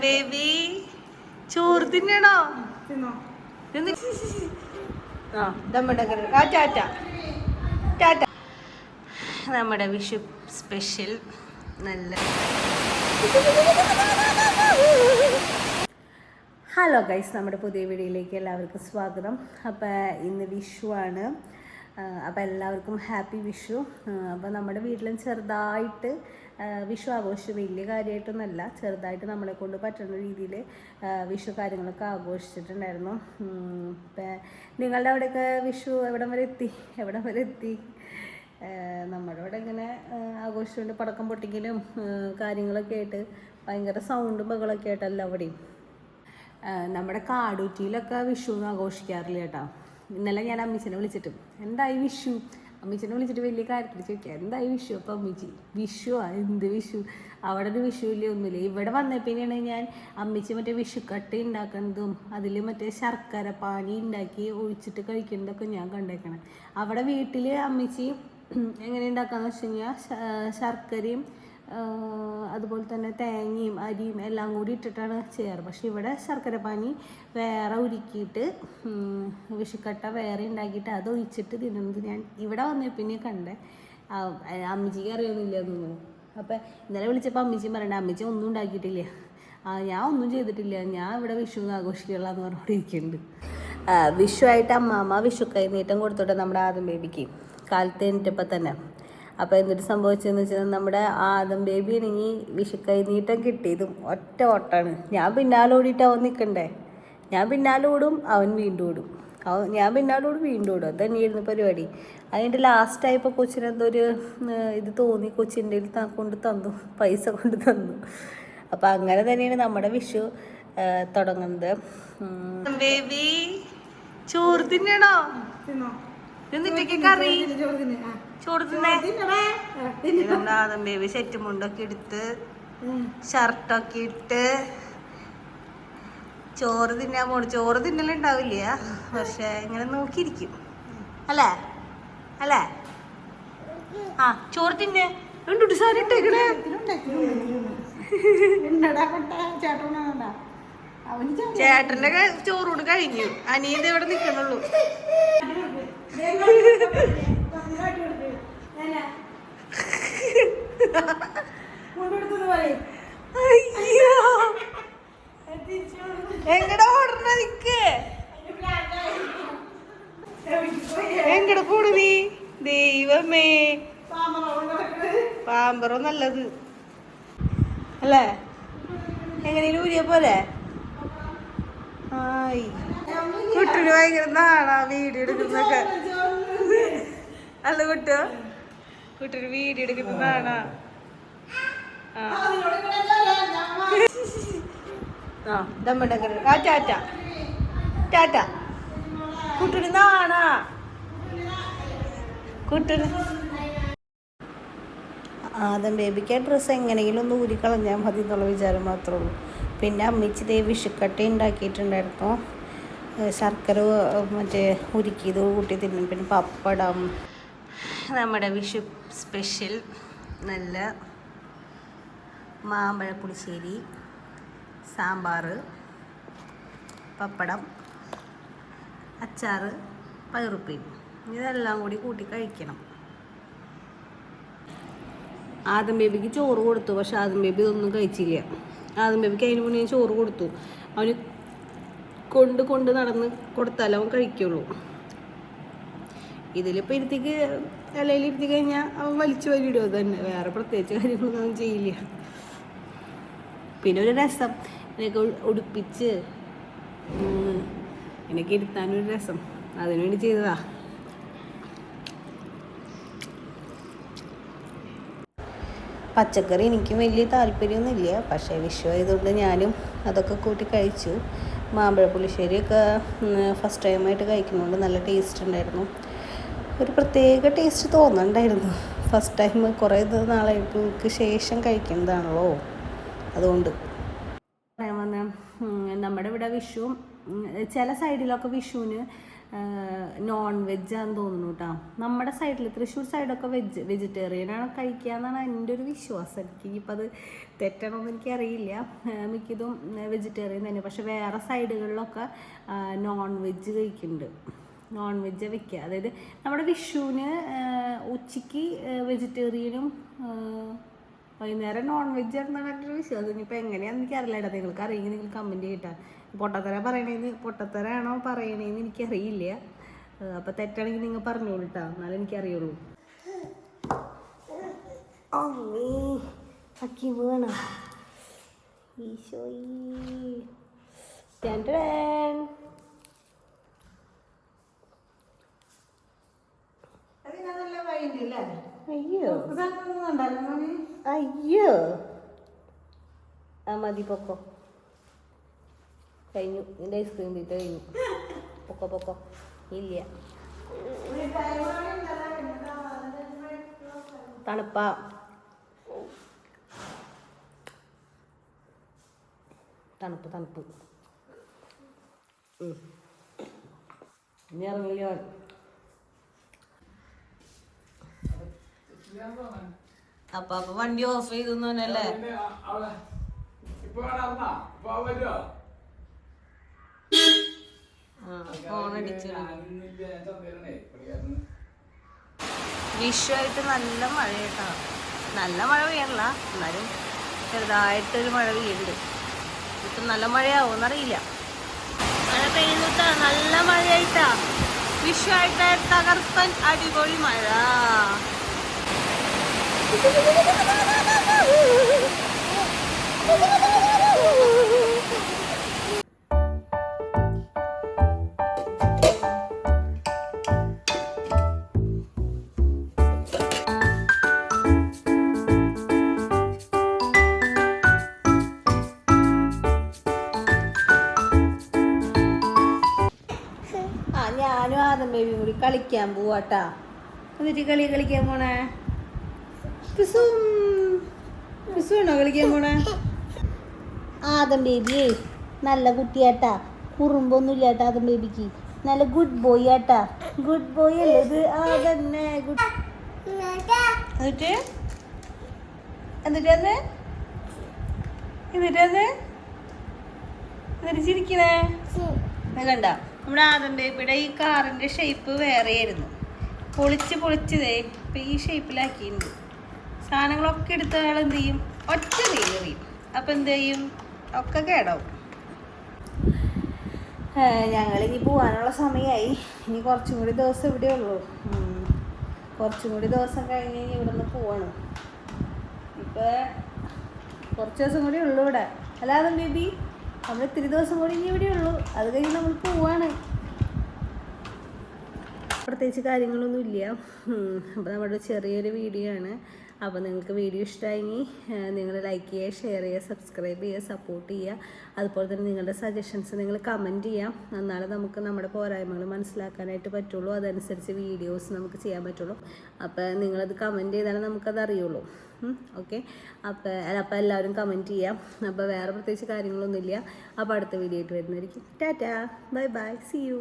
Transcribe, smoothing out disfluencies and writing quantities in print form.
Baby ചോറ് തിന്നണോ? നമ്മുടെ Vishu special നല്ല ഹലോ ഗൈസ്, നമ്മുടെ പുതിയ വീഡിയോയിലേക്ക് എല്ലാവർക്കും സ്വാഗതം. അപ്പോൾ ഇന്ന് വിഷു ആണ്. അപ്പോൾ എല്ലാവർക്കും ഹാപ്പി വിഷു. അപ്പോൾ നമ്മുടെ വീട്ടിലും ചെറുതായിട്ട് വിഷു ആഘോഷിച്ചു. വലിയ കാര്യമായിട്ടൊന്നുമല്ല, ചെറുതായിട്ട് നമ്മളെ കൊണ്ട് പറ്റുന്ന രീതിയിൽ വിഷു കാര്യങ്ങളൊക്കെ ആഘോഷിച്ചിട്ടുണ്ടായിരുന്നു. ഇപ്പം നിങ്ങളുടെ അവിടെയൊക്കെ വിഷു എവിടം വരെ എത്തി? നമ്മുടെ ഇവിടെ ഇങ്ങനെ ആഘോഷിച്ചുകൊണ്ട് പടക്കം പൊട്ടിക്കലും കാര്യങ്ങളൊക്കെ ആയിട്ട് ഭയങ്കര സൗണ്ടും ബഹളമൊക്കെ ആയിട്ടല്ല അവിടെയും. നമ്മുടെ കാടൂറ്റിയിലൊക്കെ വിഷു ആഘോഷിക്കാറില്ല കേട്ടോ. ഇന്നലെ ഞാൻ അമ്മീച്ചനെ വിളിച്ചിട്ട് എന്തായി വിഷു, അമ്മീച്ചനെ വിളിച്ചിട്ട് വലിയ കാര്യത്തിൽ ചോദിക്കുക എന്തായി വിഷു. അപ്പോൾ അമ്മീച്ചി എന്ത് വിഷു, അവിടെ ഒരു വിഷു ഇല്ല ഒന്നുമില്ല. ഇവിടെ വന്നപ്പോഴാണ് ഞാൻ അമ്മീച്ചി മറ്റേ വിഷുക്കട്ട ഉണ്ടാക്കുന്നതും അതിൽ മറ്റേ ശർക്കര പാനി ഉണ്ടാക്കി ഒഴിച്ചിട്ട് കഴിക്കുന്നതൊക്കെ ഞാൻ കണ്ടേക്കണം. അവിടെ വീട്ടിൽ അമ്മീച്ചി എങ്ങനെ ഉണ്ടാക്കാന്ന് വെച്ച് കഴിഞ്ഞാൽ ശർക്കരയും അതുപോലെ തന്നെ തേങ്ങയും അരിയും എല്ലാം കൂടി ഇട്ടിട്ടാണ് ചെയ്യാറ്. പക്ഷെ ഇവിടെ ശർക്കര പാനി വേറെ ഉരുക്കിയിട്ട് വിഷുക്കട്ട വേറെ ഉണ്ടാക്കിയിട്ട് അത് ഒഴിച്ചിട്ട് തിന്നുന്നത് ഞാൻ ഇവിടെ വന്നേ പിന്നെ കണ്ടേ. അമ്മച്ചിക്ക് അറിയൊന്നുമില്ല തോന്നുന്നു. അപ്പം ഇന്നലെ വിളിച്ചപ്പോൾ അമ്മച്ചി പറയണ്ട, അമ്മച്ചി ഒന്നും ഉണ്ടാക്കിയിട്ടില്ല, ഞാൻ ഒന്നും ചെയ്തിട്ടില്ല, ഞാൻ ഇവിടെ വിഷു ആഘോഷിക്കുള്ള എന്ന് പറഞ്ഞുകൊണ്ടിരിക്കുന്നുണ്ട്. വിഷു ആയിട്ട് അമ്മാമ്മ വിഷു കൈനീട്ടം കൊടുത്തോട്ടെ നമ്മുടെ ആദം ബേബിക്ക് കാലത്ത് എണീറ്റപ്പോൾ തന്നെ. അപ്പോൾ എന്നിട്ട് സംഭവിച്ചതെന്ന് വെച്ചാൽ നമ്മുടെ ആദം ബേബി ആണെങ്കിൽ വിഷു കൈനീട്ടം കിട്ടിയതും ഒറ്റ ഓട്ടാണ്. ഞാൻ പിന്നാലെ ഓടിയിട്ട് അവൻ നിൽക്കണ്ടേ, ഞാൻ പിന്നാലെ ഓടും, അവൻ വീണ്ടും ഓടും, ഞാൻ പിന്നാലെ ഓടും, വീണ്ടും ഓടും. അത് തന്നെയായിരുന്നു പരിപാടി. അതിൻ്റെ ലാസ്റ്റായപ്പോൾ കൊച്ചിനെന്തോ ഒരു ഇത് തോന്നി, കൊച്ചിൻ്റെ കൊണ്ട് തന്നു, പൈസ കൊണ്ട് തന്നു. അപ്പം അങ്ങനെ തന്നെയാണ് നമ്മുടെ വിഷു തുടങ്ങുന്നത്. ബേബി ചോറ് തിന്നണോ? കറി ചോറ് നമ്മുടെ ആദം ബേബി സെറ്റ് മുണ്ടൊക്കെ എടുത്ത് ഷർട്ടൊക്കെ ഇട്ട് ചോറ് തിന്നാൻ പോണു. ചോറ് തിന്നലുണ്ടാവില്ല, പക്ഷെ ഇങ്ങനെ നോക്കിയിരിക്കും അല്ലേ അല്ലേ? ആ ചോറ് തിന്നെ രണ്ടു സാരി ഇട്ടേക്കണേ. ചേട്ടന്റെ ചോറൂട് കഴിഞ്ഞു, അനിയന്റെ ഇവിടെ നിക്കണുള്ളൂ. എങ്ങടെ ഓടണ നിക്ക്, എങ്ങടെ പോണു നീ? ദൈവമേ, പാമ്പറോ നല്ലത് അല്ലേ? എങ്ങനെയും ഊരിയ പോലെ. ആയി കുട്ടിന് ഭയങ്കര നാളാ വീഡിയോ എടുക്കുന്നൊക്കെ. അല്ല കുട്ടിന് വീഡിയോ എടുക്കുന്നതാണാ. ടാറ്റ കുട്ടിന് നാണാ. കുട്ടിന് ആദം ബേബിക്ക് ആ ഡ്രസ്സ് എങ്ങനെയെങ്കിലും ഒന്ന് ഊരിക്കളഞ്ഞാൽ മതി എന്നുള്ള വിചാരം മാത്രമേ ഉള്ളൂ. പിന്നെ അമ്മിച്ചി വിഷുക്കട്ട ഉണ്ടാക്കിയിട്ടുണ്ടായിരുന്നു, ശർക്കര മറ്റേ ഉരുക്കിയത് കൂട്ടി തിന്നും. പിന്നെ പപ്പടം, നമ്മുടെ വിഷു സ്പെഷ്യൽ നല്ല മാമ്പഴ പുളിശ്ശേരി, സാമ്പാർ, പപ്പടം, അച്ചാറ്, പയറുപ്പേരി, ഇതെല്ലാം കൂടി കൂട്ടി കഴിക്കണം. ആദം ബേബിക്ക് ചോറ് കൊടുത്തു, പക്ഷെ ആദം ബേബി ഇതൊന്നും കഴിച്ചില്ല. ആദം ബേബിക്ക് അതിന് മുന്നേ ചോറ് കൊടുത്തു. അവന് കൊണ്ട് നടന്ന് കൊടുത്താലേ അവൻ കഴിക്കുള്ളൂ. ഇതിലിപ്പോൾ ഇരുത്തിക്ക് ഇലയിൽ ഇരുത്തി കഴിഞ്ഞാൽ അവൻ വലിച്ചു വലിയിടും. അത് തന്നെ, വേറെ പ്രത്യേകിച്ച് കാര്യങ്ങളൊന്നും അവൻ ചെയ്യില്ല. പിന്നെ ഒരു രസം, എനിക്ക് ഉടുപ്പിച്ച് എനിക്ക് ഇരുത്താനൊരു രസം, അതിനുവേണ്ടി ചെയ്തതാ. പച്ചക്കറി എനിക്ക് വലിയ താല്പര്യമൊന്നുമില്ല, പക്ഷേ വിഷു ആയതുകൊണ്ട് ഞാനും അതൊക്കെ കൂട്ടി കഴിച്ചു. മാമ്പഴ പുളിശ്ശേരിയൊക്കെ ഫസ്റ്റ് ടൈമായിട്ട് കഴിക്കുന്നതുകൊണ്ട് നല്ല ടേസ്റ്റ് ഉണ്ടായിരുന്നു. ഒരു പ്രത്യേക ടേസ്റ്റ് തോന്നുന്നുണ്ടായിരുന്നു. ഫസ്റ്റ് ടൈം കുറേ നാളുകൾക്ക് ശേഷം കഴിക്കുന്നതാണല്ലോ, അതുകൊണ്ട് പറയാൻ വന്ന നമ്മുടെ ഇവിടെ വിഷു ചില സൈഡിലൊക്കെ വിഷുവിന് നോൺ വെജാന്ന് തോന്നുന്നു കേട്ടോ. നമ്മുടെ സൈഡിൽ തൃശ്ശൂർ സൈഡൊക്കെ വെജിറ്റേറിയനാണ് കഴിക്കുക എന്നാണ് എൻ്റെ ഒരു വിശ്വാസം. എനിക്കിപ്പോൾ അത് തെറ്റണമെന്ന് എനിക്കറിയില്ല. മിക്കതും വെജിറ്റേറിയൻ തന്നെ. പക്ഷെ വേറെ സൈഡുകളിലൊക്കെ നോൺ വെജ് കഴിക്കുന്നുണ്ട്. നോൺ വെജ് വെക്കുക, അതായത് നമ്മുടെ വിഷുവിന് ഉച്ചയ്ക്ക് വെജിറ്റേറിയനും വൈകുന്നേരം നോൺ വെജ് എന്നാണ് എൻ്റെ ഒരു വിശ്വാസം. ഇനിയിപ്പോൾ എങ്ങനെയാണെന്ന് എനിക്കറിയില്ല കേട്ടോ. നിങ്ങൾക്ക് അറിയെങ്കിൽ നിങ്ങൾ കമൻറ്റ് ചെയ്യട്ടാ. പൊട്ടത്തരാണോ പറയണേന്ന് എനിക്കറിയില്ല. അപ്പം തെറ്റാണെങ്കിൽ നിങ്ങൾ പറഞ്ഞോളൂ കേട്ടോ, എന്നാലും എനിക്കറിയുള്ളൂ. അമ്മേ അക്കി വേണം ഈശോയി. അയ്യോ അയ്യോ ആ മതി, പൊക്കോ. കഴിഞ്ഞു നിൻ്റെ ഐസ്ക്രീം തീറ്റ കഴിഞ്ഞു. പൊക്കോ ഇല്ല. തണുപ്പാ. തണുപ്പ് ഇനി ഇറങ്ങില്ല. അപ്പൊ വണ്ടി ഓഫ് ചെയ്തു അല്ലേ? വിഷുവായിട്ട് നല്ല മഴ കേട്ടോ. നല്ല മഴ പെയ്യണില്ല, എന്നാലും ചെറുതായിട്ടൊരു മഴ പെയ്യുന്നുണ്ട്. ഇപ്പം നല്ല മഴയാവുമെന്നറിയില്ല. മഴ പെയ്യുന്നിട്ടാ, നല്ല മഴയായിട്ടാ. വിഷുവായിട്ട് തകർപ്പൻ അടിപൊളി മഴ. ഞാനും ആദം ബേബിയും കൂടി കളിക്കാൻ പോവാട്ടാ. എന്നിട്ട് കളിക്കാൻ പോണേ? പിസുണോ കളിക്കാൻ പോണേ? ആദം ബേബിയേ നല്ല കുട്ടിയാട്ടാ, കുറുമ്പൊന്നും ഇല്ലാട്ടാ ആദം ബേബിക്ക്. നല്ല ഗുഡ് ബോയ് ആട്ടാ. ഗുഡ് ബോയ് അല്ലേ ഇത്? അതന്നെ ഗുഡ്. എന്നിട്ട് ചിരിക്കണേ കണ്ട. നമ്മുടെ ആദം ബേബിയുടെ ഈ കാറിൻ്റെ ഷേപ്പ് വേറെയായിരുന്നു. പൊളിച്ചതേ ഇപ്പം ഈ ഷേപ്പിലാക്കിയിട്ടുണ്ട്. സാധനങ്ങളൊക്കെ എടുത്ത ആൾ എന്ത് ചെയ്യും? ഒറ്റ എറിയും. അപ്പം എന്ത് ചെയ്യും? ഒക്കെ കേടാവും. ഞങ്ങളിനി പോകാനുള്ള സമയമായി. ഇനി കുറച്ചും കൂടി ദിവസം ഇവിടെ ഉള്ളൂ. കുറച്ചും കൂടി ദിവസം കഴിഞ്ഞ് ഇവിടെ നിന്ന് പോവാണ്. ഇപ്പം കുറച്ച് ദിവസം കൂടി ഉള്ളൂ ഇവിടെ. അല്ലാതെ ബേബി നമ്മൾ ഇത്തിരി ദിവസം കൂടി ഇനി ഇവിടെ ഉള്ളൂ. അത് കഴിഞ്ഞ് നമ്മൾ പോവാണ്. പ്രത്യേകിച്ച് കാര്യങ്ങളൊന്നും ഇല്ല. അപ്പോൾ നമ്മുടെ ചെറിയൊരു വീഡിയോ ആണ്. അപ്പോൾ നിങ്ങൾക്ക് വീഡിയോ ഇഷ്ടമായെങ്കിൽ നിങ്ങൾ ലൈക്ക് ചെയ്യുക, ഷെയർ ചെയ്യുക, സബ്സ്ക്രൈബ് ചെയ്യുക, സപ്പോർട്ട് ചെയ്യുക. അതുപോലെ തന്നെ നിങ്ങളുടെ സജഷൻസ് നിങ്ങൾ കമൻറ്റ് ചെയ്യാം. എന്നാലേ നമുക്ക് നമ്മുടെ പോരായ്മകൾ മനസ്സിലാക്കാനായിട്ട് പറ്റുള്ളൂ. അതനുസരിച്ച് വീഡിയോസ് നമുക്ക് ചെയ്യാൻ പറ്റുള്ളൂ. അപ്പോൾ നിങ്ങളത് കമൻറ്റ് ചെയ്താലേ നമുക്കത് അറിയുള്ളൂ. ഓക്കെ, അപ്പോൾ എല്ലാവരും കമൻറ്റ് ചെയ്യാം. അപ്പോൾ വേറെ പ്രത്യേകിച്ച് കാര്യങ്ങളൊന്നുമില്ല. അപ്പോൾ അടുത്ത വീഡിയോ ആയിട്ട് വരുന്നതായിരിക്കും. Tata, bye bye, see U.